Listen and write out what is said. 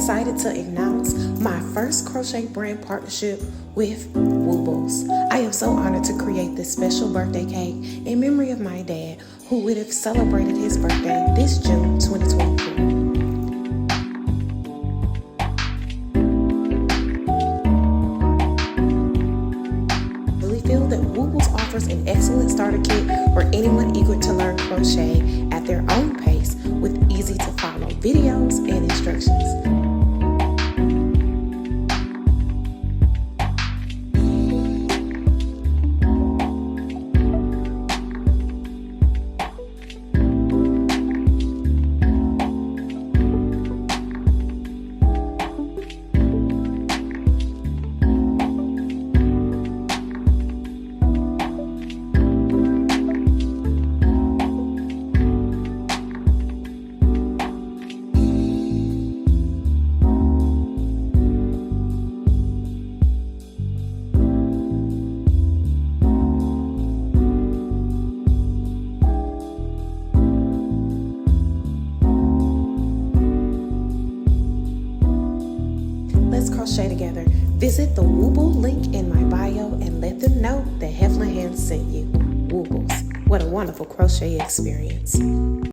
excited to announce my first crochet brand partnership with Woobles. I am so honored to create this special birthday cake in memory of my dad, who would have celebrated his birthday this June 2024. Feel that Woobles offers an excellent starter kit for anyone eager to learn crochet at their own pace with easy to follow videos and instructions. Let's crochet together. Visit the Wooble link in my bio and let them know that Heflin hands sent you. Woobles. What a wonderful crochet experience.